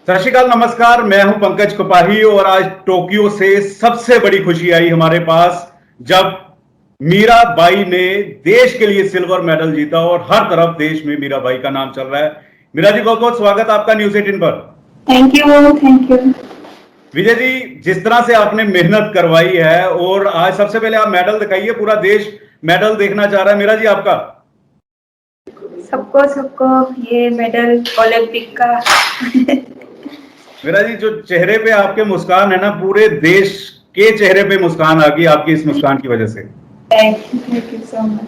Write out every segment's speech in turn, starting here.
सत श्री अकाल, नमस्कार। मैं हूं पंकज कुपाही और आज टोक्यो से सबसे बड़ी खुशी आई हमारे पास जब मीराबाई ने देश के लिए सिल्वर मेडल जीता और हर तरफ देश में मीराबाई का नाम चल रहा है। मीरा जी, बहुत बहुत स्वागत आपका न्यूज़ 18 पर। Thank you, thank you. Vijay ji, जिस तरह से आपने मेहनत करवाई है और आज सबसे पहले आप मेडल दिखाइए, पूरा देश मेडल देखना चाह रहा है। मीरा जी, आपका सबको सबको ये मेडल ओलंपिक का। मीरा जी, जो चेहरे पे आपके मुस्कान है ना, पूरे देश के चेहरे पे मुस्कान आ गई आपकी इस मुस्कान की वजह से। Thank you so much.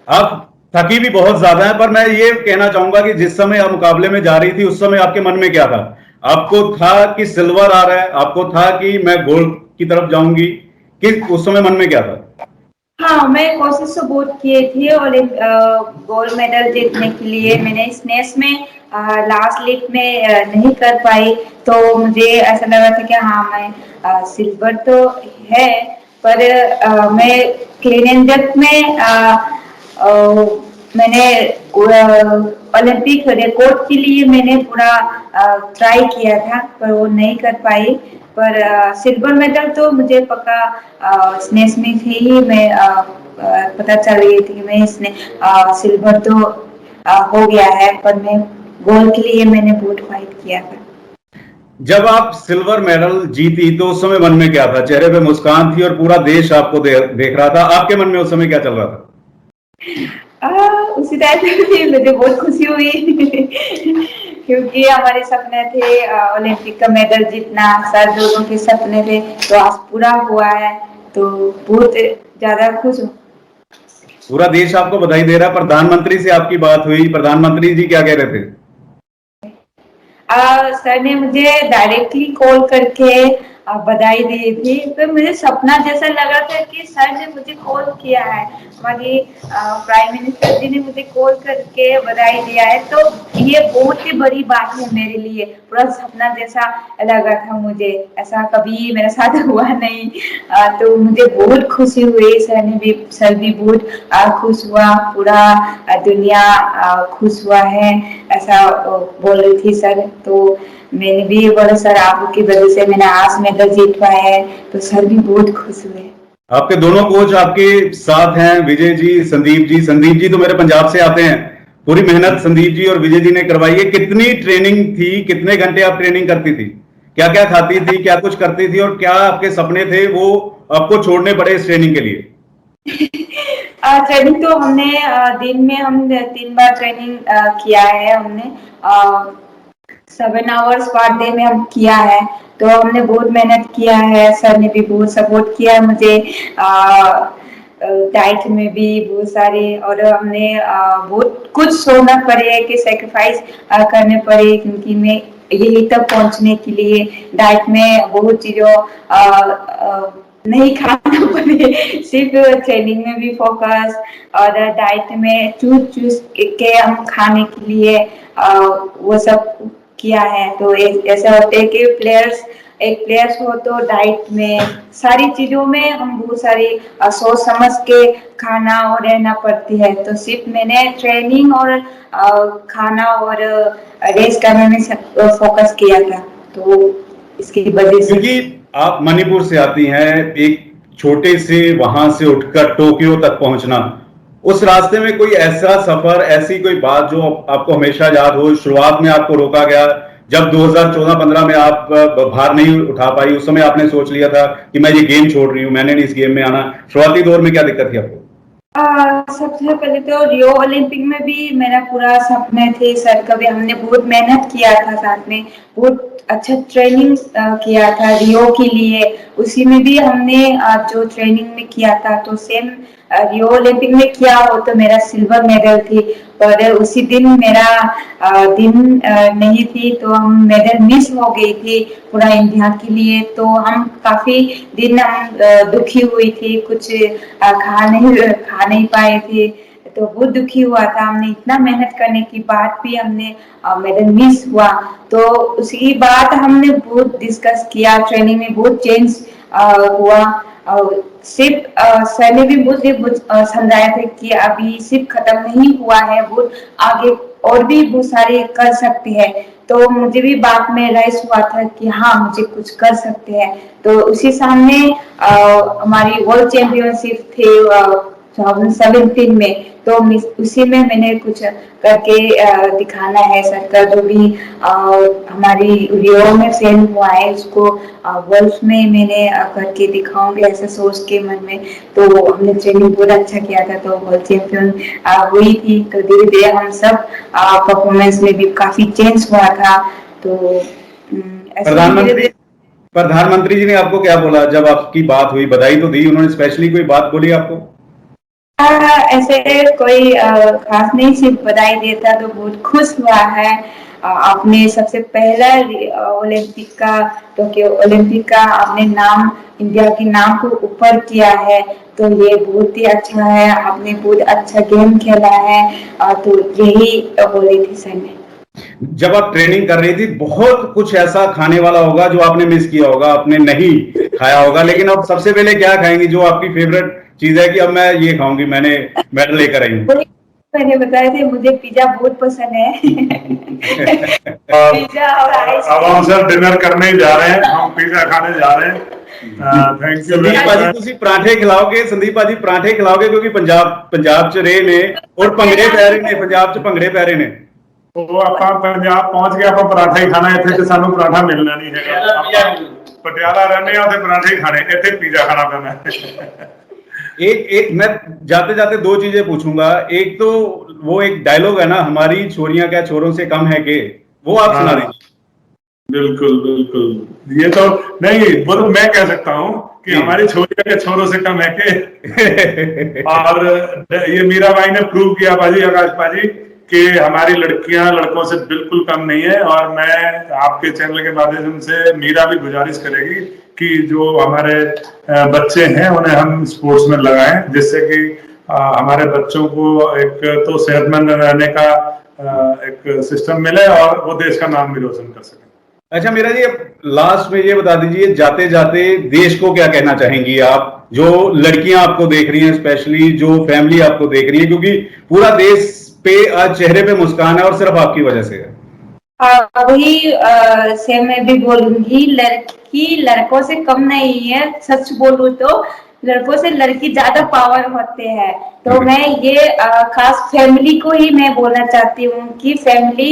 आप थकी भी बहुत ज्यादा है, पर मैं ये कहना चाहूंगा कि जिस समय आप मुकाबले में जा रही थी उस समय आपके मन में क्या था? आपको था कि सिल्वर आ रहा है, आपको था कि मैं गोल्ड की तरफ जाऊंगी, कि उस समय मन में क्या था? हाँ, मैं कोशिश तो बहुत किए थे और गोल्ड मेडल जीतने के लिए मैंने स्नेश में लास्ट लीग में नहीं कर पाई। तो मुझे ऐसा लगा था कि हाँ, मैं सिल्वर तो है, पर मैं क्लीन एंड जर्क में मैंने ओलंपिक रिकॉर्ड के लिए मैंने पूरा ट्राई किया था, पर वो नहीं कर पाई। पर सिल्वर मेडल तो मुझे पक्का स्नेश में से ही मैं पता चल रही थी कि मैं इसने सिल्वर तो हो गया है, पर मैं गोल्ड के लिए मैंने बहुत फाइट किया था। जब आप सिल्वर मेडल जीती तो उस समय मन में क्या था? चेहरे पे मुस्कान थी और पूरा देश आपको देख रहा था। आपके मन में उस समय क्या चल रहा था? उसी टाइम पे भी मुझे बहुत खुशी हुई क्योंकि हमारे सपने थे ओलंपिक का मेडल जीतना, सब लोगों के सपने थे, तो आज पूरा हुआ है, तो बहुत ज्यादा खुश हूँ। पूरा देश आपको बधाई दे रहा है। प्रधानमंत्री से आपकी बात हुई, प्रधानमंत्री जी क्या कह रहे थे? सर ने मुझे डायरेक्टली कॉल करके बधाई दी थी। तो मुझे सपना जैसा लगा था कि सर ने मुझे कॉल किया है, हमारी प्राइम मिनिस्टर जी ने मुझे कॉल करके बधाई दिया है। तो ये बहुत ही बड़ी बात है मेरे लिए, पूरा सपना जैसा लगा था मुझे, ऐसा कभी मेरे साथ हुआ नहीं। तो मुझे बहुत खुशी हुई, सर भी बहुत खुश हुआ, पूरा दुनिया खुश हुआ है, ऐसा बोल रही थी सर। तो मैंने भी बोला सर आपकी वजह से मैंने आज मेडल जीत पाया है, तो सर भी बहुत खुश हुए। आपके दोनों कोच आपके साथ हैं, विजय जी, संदीप जी। संदीप जी तो मेरे पंजाब से आते हैं। पूरी मेहनत संदीप जी और विजय जी ने करवाई है। कितनी ट्रेनिंग थी, कितने घंटे आप ट्रेनिंग करती थी, क्या क्या खाती थी, क्या कुछ करती थी और क्या आपके सपने थे वो आपको छोड़ने पड़े इस ट्रेनिंग के लिए? ट्रेनिंग तो हमने दिन में हम 3 बार ट्रेनिंग किया है हमने, 7 आवर्स पर डे में हम किया है। तो हमने बहुत मेहनत किया है, सर ने भी बहुत सपोर्ट किया मुझे, डाइट में भी बहुत सारे, और हमने बहुत कुछ छोड़ना पड़े कि सेक्रीफाइस करने पड़े, क्योंकि मैं यही तक पहुंचने के लिए डाइट में बहुत चीजों नहीं खाना पड़े, सिर्फ ट्रेनिंग में भी फोकस और डाइट में चूज चूज के हम खाने के लिए वो सब किया है। तो ऐसा होता है कि एक प्लेयर्स हो तो डाइट में सारी चीजों में हम बहुत सारी सोच समझ के खाना और रहना पड़ती है। तो सिर्फ मैंने ट्रेनिंग और खाना और रेस्ट करने में फोकस किया था, तो इसकी वजह से। क्योंकि आप मणिपुर से आती हैं, एक छोटे से वहां से उठकर टोक्यो तक पहुंचना, उस रास्ते में कोई ऐसा सफर, ऐसी कोई बात जो आपको हमेशा याद हो? शुरुआत में आपको रोका गया जब 2014-15 में आप भार नहीं उठा पाई, उस समय आपने सोच लिया था कि मैं ये गेम छोड़ रही हूँ, मैंने नहीं इस गेम में आना? शुरुआती दौर में क्या दिक्कत थी आपको? सबसे पहले तो रियो ओलंपिक में भी मेरा पूरा सपना थे सर, कभी हमने बहुत मेहनत किया था साथ में, बहुत अच्छा ट्रेनिंग किया था रियो के लिए। उसी में भी हमने जो ट्रेनिंग में किया था, तो सेम रियो ओलंपिक में किया हो तो मेरा सिल्वर मेडल थी। पर उसी दिन मेरा दिन नहीं थी, तो हम मेडल मिस हो गई थी पूरा इंडिया के लिए। तो हम काफी दिन दुखी हुई थी, कुछ खा नहीं पाए थे, तो बहुत दुखी हुआ था। हमने इतना मेहनत करने के बाद भी हमने मेडल मिस हुआ। तो उसके बाद हमने बहुत डिस्कस किया, ट्रेनिंग में बहुत चेंज हुआ। सिर्फ सर ने भी मुझे समझाया था कि अभी सिर्फ खत्म नहीं हुआ है, बहुत आगे और भी बहुत सारे कर सकते हैं। तो मुझे भी बाद में राइज हुआ था कि हाँ मुझे कुछ कर सकते हैं। तो उसी सामने हमारी वर्ल्ड चैंपियनशिप थे 2017 में, तो उसी में मैंने कुछ करके दिखाना है। सर का जो भी हमारी रियो में फेल हुआ है उसको वर्ल्ड में मैंने करके दिखाऊंगी ऐसा सोच के मन में। तो हमने ट्रेनिंग बहुत अच्छा किया था, तो वर्ल्ड चैंपियन हुई थी। तो धीरे धीरे हम सब परफॉर्मेंस में भी काफी चेंज हुआ था। तो प्रधानमंत्री प्रधानमंत्री जी ने आपको क्या बोला जब आपकी बात हुई? बधाई तो दी उन्होंने, स्पेशली कोई बात बोली आपको? ऐसे कोई खास नहीं, सिर्फ बधाई देता तो बहुत खुश हुआ है। आपने सबसे पहला ओलंपिक का, टोक्यो ओलंपिक का आपने नाम, इंडिया के नाम को ऊपर किया है, तो ये बहुत ही अच्छा है। आपने बहुत अच्छा गेम खेला है। तो यही बोली थी सर ने। जब आप ट्रेनिंग कर रही थी बहुत कुछ ऐसा खाने वाला होगा जो आपने मिस किया होगा, आपने नहीं खाया होगा, लेकिन अब सबसे पहले क्या खाएंगी जो आपकी फेवरेट चीज है कि अब मैं ये खाऊंगी, मैंने मेडल लेकर आई हूँ? मैंने बताया थे मुझे पिज्जा बहुत पसंद है। पिज्जा और आइस। अब हम सर डिनर करने ही जा रहे हैं, हम पिज्जा खाने जा रहे हैं। Thank you. संदीप भाजी तुसी पराठे खिलाओगे? संदीप भाजी पराठे खिलाओगे? क्योंकि पंजाब च रहे ने और भंगड़े पै रहे ने, पंजाब च भंगड़े पै रहे ने। ਉਹ ਆਪਾਂ ਪੰਜਾਬ ਪਹੁੰਚ ਗਏ, ਆਪਾਂ ਪਰਾਠਾ ਹੀ ਖਾਣਾ। ਇੱਥੇ ਤੇ ਸਾਨੂੰ ਪਰਾਠਾ ਮਿਲਣਾ ਨਹੀਂ ਹੈਗਾ। ਆਪਾਂ ਪਟਿਆਲਾ ਰਹਿੰਦੇ ਆ, ਉੱਥੇ ਪਰਾਠੇ ਹੀ ਖਾਣੇ, ਇੱਥੇ ਪੀਜ਼ਾ ਖਾਣਾ ਪੈਣਾ। एक मैं जाते जाते दो चीजें पूछूंगा। एक तो वो एक डायलॉग है ना, हमारी छोरियां क्या छोरों से कम है के, वो आप सुना दीजिए। बिल्कुल बिल्कुल, ये तो नहीं, वो तो मैं कह सकता हूँ कि हमारी छोरियां के छोरों से कम है के। और ये मीराबाई ने प्रूव किया पाजी, आकाश पाजी, कि हमारी लड़कियां लड़कों से बिल्कुल कम नहीं है। और मैं आपके चैनल के माध्यम से मीरा भी गुजारिश करेगी कि जो हमारे बच्चे हैं उन्हें हम स्पोर्ट्स में लगाएं, जिससे कि हमारे बच्चों को एक तो सेहतमंद रहने का एक सिस्टम मिले और वो देश का नाम भी रोशन कर सके। अच्छा मीरा जी, लास्ट में ये बता दीजिए, जाते जाते देश को क्या कहना चाहेंगी आप? जो लड़कियां आपको देख रही हैं, स्पेशली जो फैमिली आपको देख रही है, क्योंकि पूरा देश पे आज चेहरे पे मुस्कान है और सिर्फ आपकी वजह से है। वही से मैं भी बोलूंगी, लड़की लड़कों से कम नहीं है। सच बोलूं तो लड़कों से लड़की ज्यादा पावर होते हैं। तो मैं ये खास फैमिली को ही मैं बोलना चाहती हूँ कि फैमिली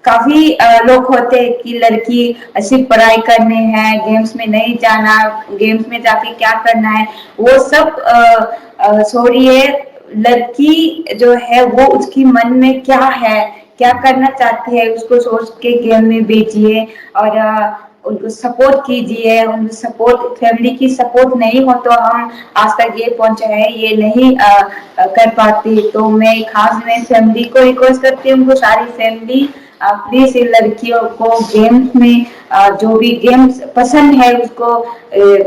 काफी लोग होते हैं कि लड़की सिर्फ पढ़ाई करने हैं, गेम्स में नहीं जाना, गेम्स में जाके क्या करना है, वो सब छोड़िए। लड़की जो है वो उसकी मन में क्या है, क्या करना चाहती है, उसको सोच के गेम में भेजिए और उनको सपोर्ट कीजिए। उनको सपोर्ट, फैमिली की सपोर्ट नहीं हो तो हम आज तक ये पहुंचे हैं, ये नहीं कर पाती। तो मैं खास में फैमिली को रिक्वेस्ट करती हूँ, सारी फैमिली प्लीज इन लड़कियों को गेम्स में जो भी गेम्स पसंद है उसको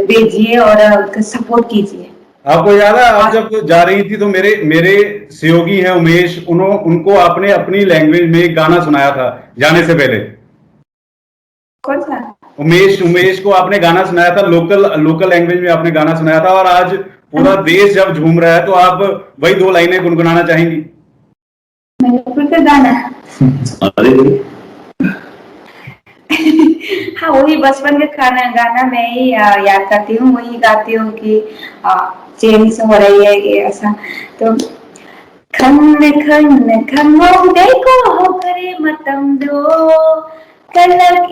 भेजिए और उनका सपोर्ट कीजिए। आपको याद है आप जब जा रही थी तो मेरे सहयोगी हैं उमेश, उनको आपने अपनी लैंग्वेज में गाना सुनाया था जाने से पहले? कौन सा? उमेश को आपने गाना सुनाया था, लोकल लैंग्वेज में आपने गाना सुनाया था। और आज पूरा देश जब झूम रहा है तो आप वही दो लाइनें गुनगुनाना चाहेंगी? मणिपुर का गाना। हाँ, वही बचपन का गाना मैं ही याद करती हूँ, वही गाती हूँ कि चेंज हो रही है ये ऐसा। तो खन खन खमो देखो हो करे मतम दो कलक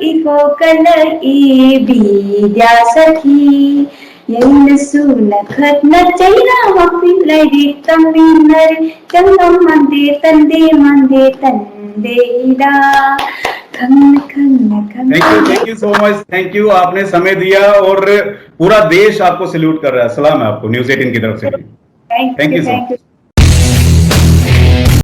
ई बीजा सखी यही सुन खत न चैना वपिन लाई तमिनर चंगम मंदे तंदे इदा। Thank you so much, thank you, आपने समय दिया और पूरा देश आपको सैल्यूट कर रहा है। सलाम है आपको न्यूज़ 18 की तरफ से। Thank you so much.